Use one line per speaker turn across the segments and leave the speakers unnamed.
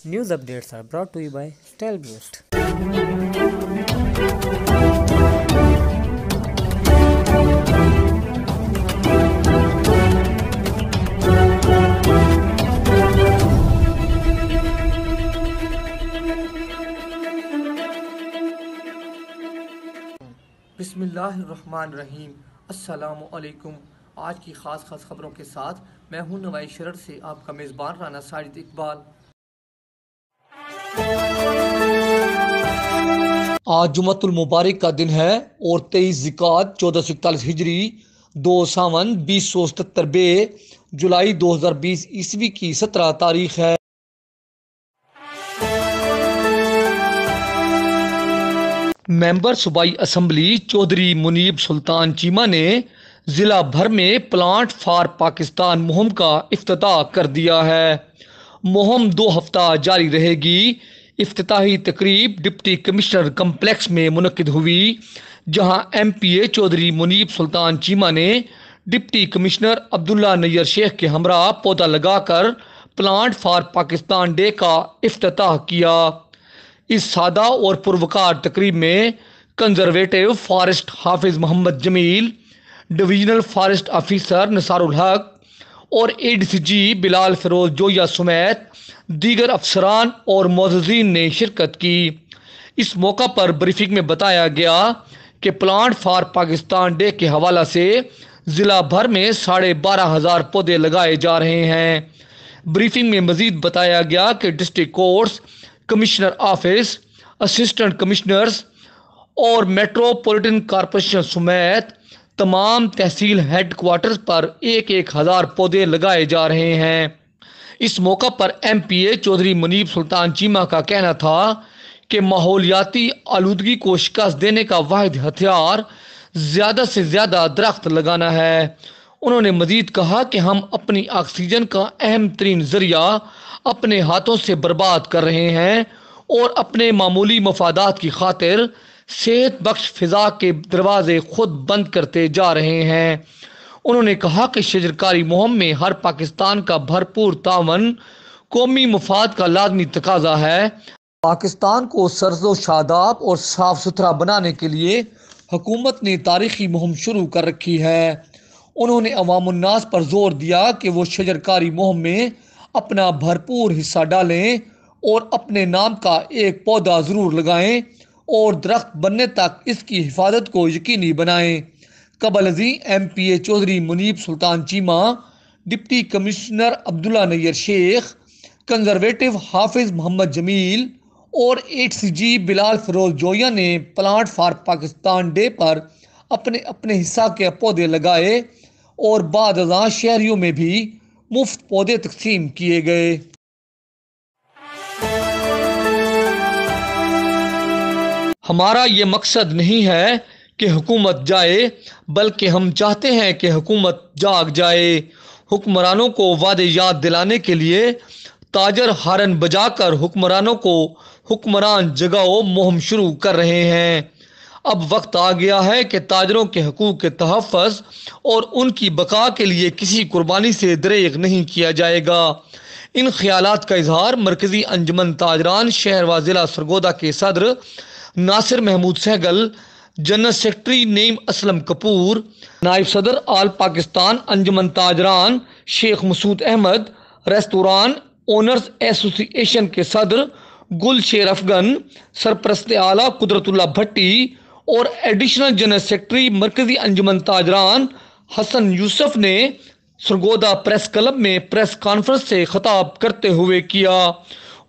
News updates are brought to you by StyleBoost.
बिस्मिल्लाहिर्रहमानिर्रहीम। अस्सलामु अलैकुम। आज की ख़ास खबरों के साथ मैं हूं नवाई शरर से आपका मेज़बान राना साजिद इकबाल। आज जुमतुल मुबारक का दिन है और 23 ज़िकात 1441 हिजरी 2 सावन 2077 बे जुलाई 2020 ईस्वी की 17 तारीख है। मेंबर सूबाई असम्बली चौधरी मुनीब सुल्तान चीमा ने जिला भर में प्लांट फॉर पाकिस्तान मुहिम का इफ्तिताह कर दिया है। मुहिम 2 हफ्ता जारी रहेगी। इफ्तिताही तकरीब डिप्टी कमिश्नर कम्प्लेक्स में मुनक्किद हुई, जहां MPA चौधरी मुनीब सुल्तान चीमा ने डिप्टी कमिश्नर अब्दुल्ला नैयर शेख के हमरा पौधा लगाकर प्लांट फॉर पाकिस्तान डे का इफ्तिताह किया। इस सादा और पुरवकार तकरीब में conservative forest Hafiz Mohammad Jameel, divisional forest officer Nisarul Haq और ADCG बिलाल फिरोज जोया समेत दीगर अफसरान और मौजूदीन ने शिरकत की। इस मौका पर ब्रीफिंग में बताया गया कि प्लांट फॉर पाकिस्तान डे के हवाला से ज़िला भर में 12,500 पौधे लगाए जा रहे हैं। ब्रीफिंग में मजीद बताया गया कि district courts, commissioner office, assistant commissioners और मेट्रोपॉलिटन कॉरपोरेशन समेत तमाम तहसील हेडक्वार्टर्स पर 1,000 पौधे लगाए जा रहे हैं। इस मौका पर MPA चौधरी मुनीब सुल्तान चीमा का कहना था कि माहौलियाती आलूदगी को शिकस्त देने का वाहिद हथियार ज़्यादा से ज़्यादा दरख्त लगाना है। उन्होंने मजीद कहा कि हम अपनी ऑक्सीजन का अहम तरीन ज़रिया अपने हाथों से बर्बाद कर रहे हैं और अपने मामूली मफादात की खातिर सेहत बख्श फिजा के दरवाजे खुद बंद करते जा रहे हैं। उन्होंने कहा कि शजरकारी मुहिम में हर पाकिस्तान का भरपूर तावन कौमी मफाद का लाजमी तकाजा है। पाकिस्तान को सरजो शादाब और साफ सुथरा बनाने के लिए हुकूमत ने तारीखी मुहिम शुरू कर रखी है। उन्होंने अवामुन्नास पर जोर दिया कि वो शजरकारी मुहिम में अपना भरपूर हिस्सा डालें और अपने नाम का एक पौधा ज़रूर लगाएं और दरख्त बनने तक इसकी हिफाजत को यकीनी बनाएं। कबल अज़ीं MPA Chaudhry Muneeb Sultan Cheema, deputy commissioner Abdullah Nayyar Sheikh, conservative Hafiz Mohammad Jameel और ADCG बिलाल फिरोज जोया ने प्लांट फॉर पाकिस्तान डे पर अपने अपने हिस्सा के पौधे लगाए और बाद अज़ां शहरियों में भी मुफ्त पौधे तकसीम किए गए। हमारा ये मकसद नहीं है कि हुकूमत जाए, बल्कि हम चाहते हैं कि हुकूमत जाग जाए। हुक्मरानों को वादे याद दिलाने के लिए ताजर हारन बजाकर हुक्मरानों को हुक्मरान जगाओ मुहिम शुरू कर रहे हैं। अब वक्त आ गया है कि ताजरों के हकूक़ के तहफ़्फ़ुज़ और उनकी बका के लिए किसी कुर्बानी से दरेग नहीं किया जाएगा। इन ख्यालात का इजहार मरकज़ी अंजुमन ताजरान शहर व ज़िला सरगोदा के सदर नासिर महमूद सहगल, जनरल सेक्रेटरी नईम असलम कपूर, नायब सदर all Pakistan Anjuman Tajran Sheikh Masood Ahmad, restaurant owners association के सदर गुल शेर अफगन, सरपरस्त आला कुदरतुल्ला भट्टी और एडिशनल जनरल सेक्रेटरी मरकज़ी अंजुमन ताजरान हसन यूसुफ ने सरगोदा प्रेस क्लब में प्रेस कॉन्फ्रेंस से खिताब करते हुए किया।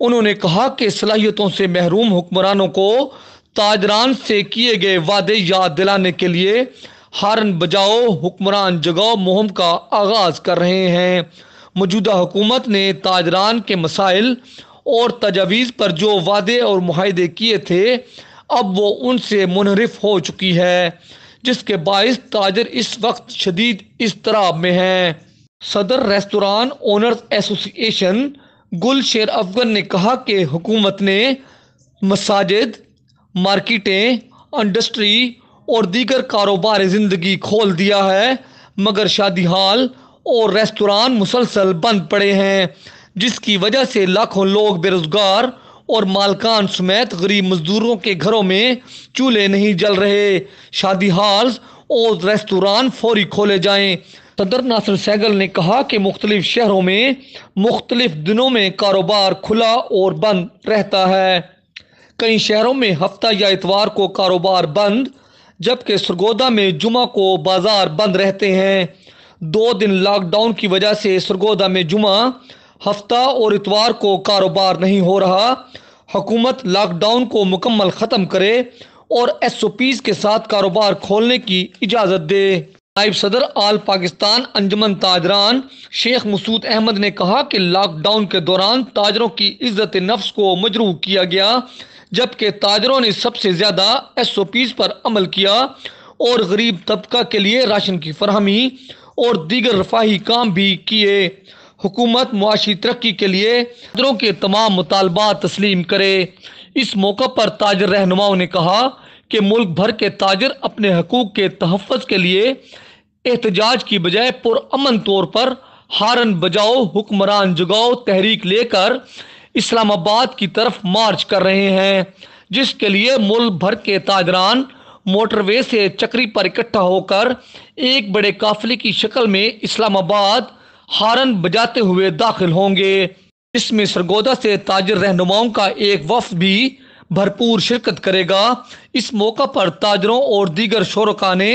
उन्होंने कहा कि सलाहियतों से महरूम हुक्मरानों को ताजरान से किए गए वादे याद दिलाने के लिए हारन बजाओ हुक्मरान जगाओ मुहिम का आगाज कर रहे हैं। मौजूदा हुकूमत ने ताजरान के मसाइल और तजावीज़ पर जो वादे और मुआहदे किए थे, अब वो उनसे मुनहरिफ हो चुकी है, जिसके बाइस ताजर इस वक्त शदीद इज़्तिराब में हैं। सदर रेस्तोरान ओनर्स एसोसिएशन गुल शेर अफगन ने कहा कि हुकूमत ने मसाजिद, मार्केटें, इंडस्ट्री और दीगर कारोबार ज़िंदगी खोल दिया है, मगर शादी हाल और रेस्तोरान मुसलसल बंद पड़े हैं, जिसकी वजह से लाखों लोग बेरोजगार और मालकान समेत गरीब मजदूरों के घरों में चूल्हे नहीं जल रहे। शादी हॉल और रेस्तोरां फौरी खोले जाएं। सदर नासिर सहगल ने कहा कि मुख्तलिफ शहरों में मुख्तलिफ दिनों में कारोबार खुला और बंद रहता है। कई शहरों में हफ्ता या इतवार को कारोबार बंद, जबकि सरगोदा में जुमा को बाजार बंद रहते हैं। 2 दिन लॉकडाउन की वजह से सरगोदा में जुमा, हफ्ता और इतवार को कारोबार नहीं हो रहा। हुकूमत लॉकडाउन को मुकम्मल ख़त्म करे और SOPs के साथ कारोबार खोलने की इजाज़त दे। नायब सदर आल पाकिस्तान अंजुमन ताजरान शेख मसूद अहमद ने कहा कि लॉकडाउन के दौरान ताजरों की इज्जत नफ्स को मजरूह किया गया, जबकि ताजरों ने सबसे ज़्यादा SOPs पर अमल किया और गरीब तबका के लिए राशन की फरहमी और दीगर रफाही काम भी किए। हुकूमत मुआशी तरक्की के लिए ताजरों के तमाम मुतालबात तस्लीम करे। इस मौका पर ताजर रहनुमाओं ने कहा कि मुल्क भर के ताजर अपने हकूक के तहफ़्फ़ुज़ के लिए एहतजाज की बजाय पुरअमन तौर पर हारन बजाओ हुक्मरान जगाओ तहरीक लेकर इस्लामाबाद की तरफ मार्च कर रहे हैं, जिसके लिए मुल्क भर के ताजरान मोटरवे से चक्री पर इकट्ठा होकर एक बड़े काफिले की शक्ल में इस्लामाबाद हारन बजाते हुए दाखिल होंगे। इसमें सरगोदा से ताजर रहनुमाओं का एक वफ्द भी भरपूर शिरकत करेगा। इस मौका पर ताजरों और दीगर शोरका ने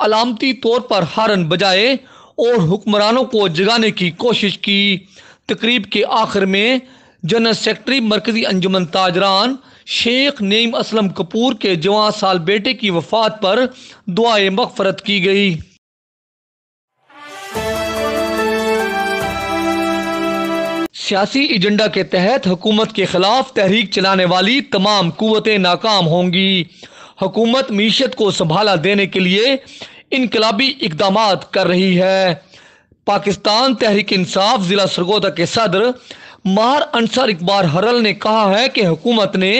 अलामती तौर पर हारन बजाए और हुक्मरानों को जगाने की कोशिश की। तकरीब के आखिर में जनरल सेक्रेटरी मरकजी अंजुमन ताजरान शेख नईम असलम कपूर के जवां साल बेटे की वफात पर दुआए मगफरत की गई। सियासी एजेंडा के तहत हुकूमत के खिलाफ तहरीक चलाने वाली तमाम कुव्वतें नाकाम होंगी। हुकूमत मीशत को संभाला देने के लिए इनकलाबी इकदामात कर रही है। पाकिस्तान तहरीक इंसाफ जिला सरगोदा के सदर मार अंसार इकबाल हरल ने कहा है कि हुकूमत ने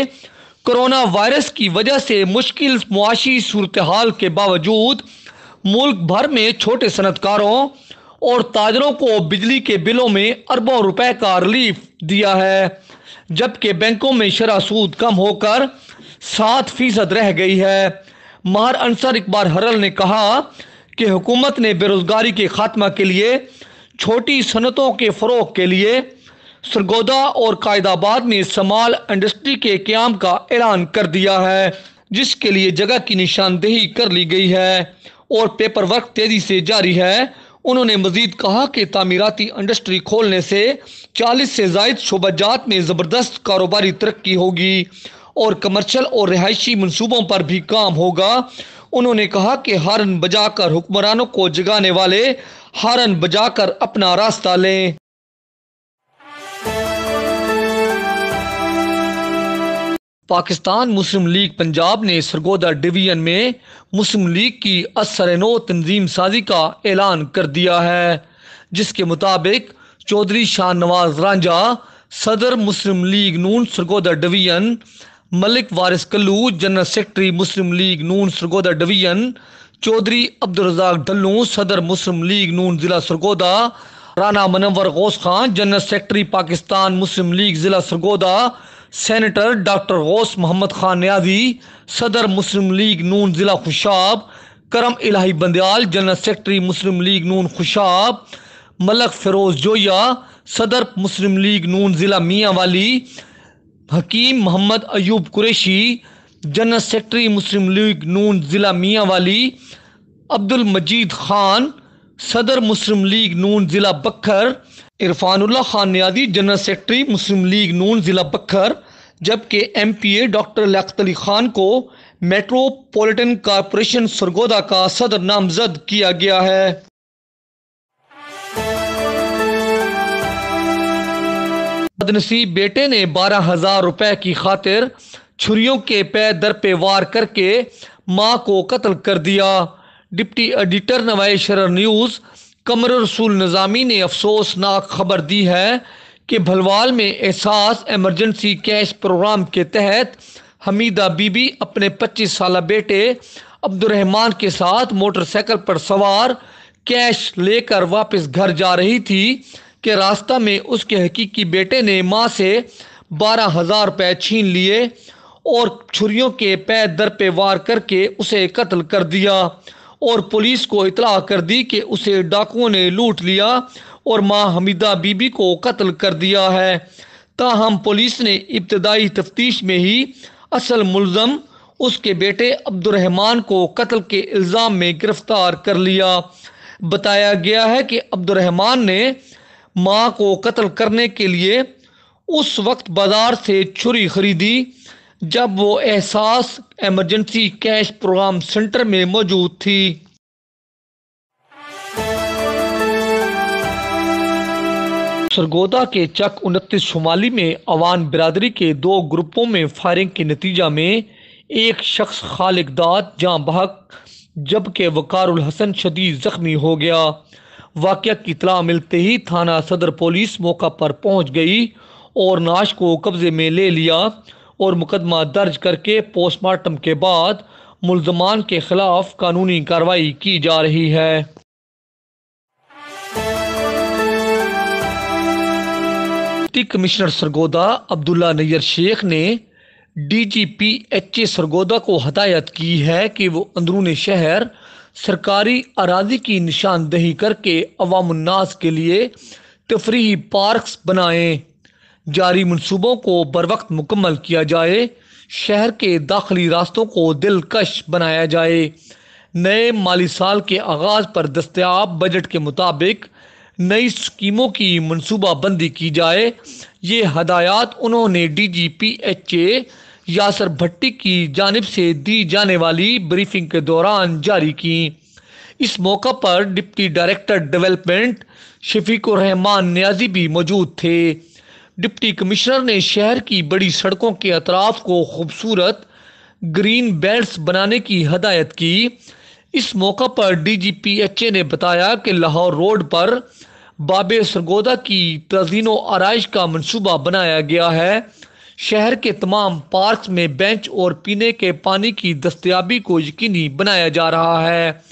कोरोना वायरस की वजह से मुश्किल मुआशी सूरत हाल के बावजूद मुल्क भर में छोटे सनतकारों और ताजरों को बिजली के बिलों में अरबों रुपए का रिलीफ दिया है, जबकि बैंकों में शरह सूद कम होकर 7% रह गई है। मार अंसार इकबाल हरल ने कहा कि हुकूमत ने बेरोजगारी के खात्मा के लिए छोटी सनतों के फ़रोग के लिए सरगोदा और कायदाबाद में समाल इंडस्ट्री के क़याम का ऐलान कर दिया है, जिसके लिए जगह की निशानदेही कर ली गई है और पेपर वर्क तेज़ी से जारी है। उन्होंने मजीद कहा कि तामीराती इंडस्ट्री खोलने से 40 से ज़ायद शोबाजात में ज़बरदस्त कारोबारी तरक्की होगी और कमर्शल और रिहायशी मनसूबों पर भी काम होगा। उन्होंने कहा कि हारन बजाकर हुक्मरानों को जगाने वाले हारन बजाकर अपना रास्ता लें। पाकिस्तान मुस्लिम लीग पंजाब ने सरगोदा डिवीजन में मुस्लिम लीग की असर-ए-नौ तंजीम साजी का ऐलान कर दिया है, जिसके मुताबिक चौधरी शाह नवाज रांझा सदर मुस्लिम लीग नून सरगोदा डिवीजन, मलिक वारिस कल्लू जनरल सेक्रेटरी मुस्लिम लीग नून सरगोदा डिवीजन, चौधरी अब्दुल रज़ाक ढल्लू सदर मुस्लिम लीग नून जिला सरगोदा, राना मनव्वर गौस खान जनरल सेक्रेटरी पाकिस्तान मुस्लिम लीग जिला सरगोदा, सेनेटर डॉक्टर गौस मोहम्मद खान न्याजी सदर मुस्लिम लीग नून जिला खुशाब, करम इलाही बंदयाल जनरल सेक्रेटरी मुस्लिम लीग नून खुशाब, मलक फिरोज जोया सदर मुस्लिम लीग नून जिला मियांवाली, हकीम मोहम्मद अयूब कुरैशी जनरल सेक्रेटरी मुस्लिम लीग नून जिला मियांवाली, अब्दुल मजीद खान सदर मुस्लिम लीग नून जिला बखर, इरफानुल्लाह खान न्याजी जनरल सेक्रेटरी मुस्लिम लीग नून जिला बखर, जबकि MPA डॉक्टर लियाकत अली खान को मेट्रोपॉलिटन कॉरपोरेशन सरगोदा का सदर नामजद किया गया है। बदनसीब बेटे ने 12,000 रुपए की खातिर छुरियों के पे दर पे वार करके मां को कत्ल कर दिया। डिप्टी एडिटर नवाए शरर न्यूज़ कमर रसूल निज़ामी ने अफसोसनाक खबर दी है कि भलवाल में एहसास एमरजेंसी कैश प्रोग्राम के तहत हमीदा बीबी अपने 25 साला बेटे अब्दुर्रहमान के साथ मोटरसाइकिल पर सवार कैश लेकर वापस घर जा रही थी कि रास्ता में उसके हकीकी बेटे ने मां से 12,000 रुपये छीन लिए और छुरियों के पे दर पे वार करके उसे कत्ल कर दिया और पुलिस को इतला कर दी कि उसे डाकुओं ने लूट लिया और मां हमीदा बीबी को कत्ल कर दिया है। ताहम पुलिस ने इब्तदाई तफ्तीश में ही असल मुल्ज़म उसके बेटे अब्दुर्रहमान को कत्ल के इल्ज़ाम में गिरफ्तार कर लिया। बताया गया है कि अब्दुर्रहमान ने मां को कत्ल करने के लिए उस वक्त बाजार से छुरी खरीदी जब वो एहसास इमरजेंसी कैश प्रोग्राम सेंटर में मौजूद थी। सरगोदा के चक 29 शुमाली में अवान बिरादरी के 2 ग्रुपों में फायरिंग के नतीजा में एक शख्स खालिक दाद जाँ बहक जबकि वकारुल हसन शदीद जख्मी हो गया। वाक़या की इत्तला मिलते ही थाना सदर पुलिस मौका पर पहुंच गई और नाश को कब्जे में ले लिया और मुकदमा दर्ज करके पोस्टमार्टम के बाद मुल्ज़मान के खिलाफ कानूनी कार्रवाई की जा रही है। डिप्टी कमिश्नर सरगोदा अब्दुल्ला नैयर शेख ने DGPHA सरगोदा को हदायत की है कि वो अंदरूनी शहर सरकारी अराजी की निशानदही करके अवामुन्नास के लिए तफरीही पार्क्स बनाएं। जारी मनसूबों को बरवक्त मुकम्मल किया जाए। शहर के दाखिली रास्तों को दिलकश बनाया जाए। नए माली साल के आगाज पर दस्तयाब बजट के मुताबिक नई स्कीमों की मनसूबाबंदी की जाए। ये हदायत उन्होंने DGPHA यासर भट्टी की जानिब से दी जाने वाली ब्रीफिंग के दौरान जारी की। इस मौका पर deputy director development Shafiqur Rahman Niazi भी मौजूद थे। डिप्टी कमिश्नर ने शहर की बड़ी सड़कों के अतराफ को खूबसूरत ग्रीन बेल्ट्स बनाने की हदायत की। इस मौका पर DGPHA ने बताया कि लाहौर रोड पर बाबे सरगोदा की तज़ीनो आराइश का मंसूबा बनाया गया है। शहर के तमाम पार्क्स में बेंच और पीने के पानी की दस्तयाबी को यकीनी बनाया जा रहा है।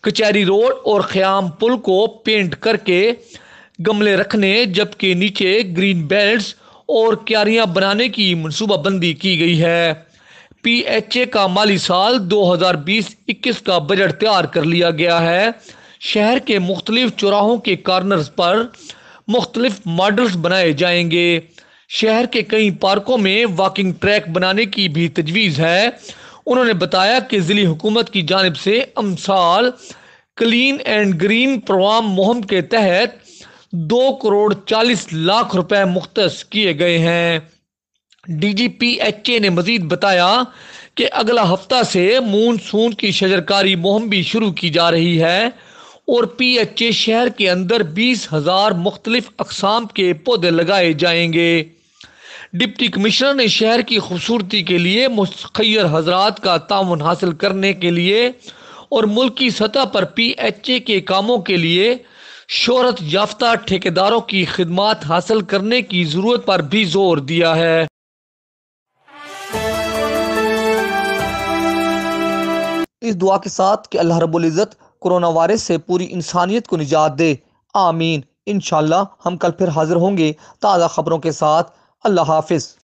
कचहरी रोड और ख़याम पुल को पेंट करके गमले रखने जबकि नीचे ग्रीन बेल्ट्स और क्यारियां बनाने की मनसूबाबंदी की गई है। PHA का माली साल 2020-21 का बजट तैयार कर लिया गया है। शहर के मुख्तलिफ चौराहों के कॉर्नर्स पर मुख्तलिफ मॉडल्स बनाए जाएंगे। शहर के कई पार्कों में वॉकिंग ट्रैक बनाने की भी तजवीज़ है। उन्होंने बताया कि ज़िली हुकूमत की जानिब से अमसाल क्लीन एंड ग्रीन प्रोग्राम मुहिम के तहत 2 करोड़ 40 लाख रुपए मुख्तस किए गए हैं। DGPHA ने मजीद बताया कि अगला हफ्ता से मूनसून की शजरकारी मुहिम भी शुरू की जा रही है और PHA शहर के अंदर 20,000 मुख्तलिफ अकसाम के पौधे लगाए जाएंगे। डिप्टी कमिश्नर ने शहर की खूबसूरती के लिए मुस्तखैर हजरात का ताउन हासिल करने के लिए और मुल्की सतह पर PHA के कामों के लिए शोहरत याफ्ता ठेकेदारों की खिदमात हासिल करने की ज़रूरत पर भी जोर दिया है। इस दुआ के साथ कि अल्लाह रब्बुल इज़्ज़त कोरोना वायरस से पूरी इंसानियत को निजात दे। आमीन। इंशाअल्लाह हम कल फिर हाजिर होंगे ताज़ा खबरों के साथ। अल्लाह हाफिज़।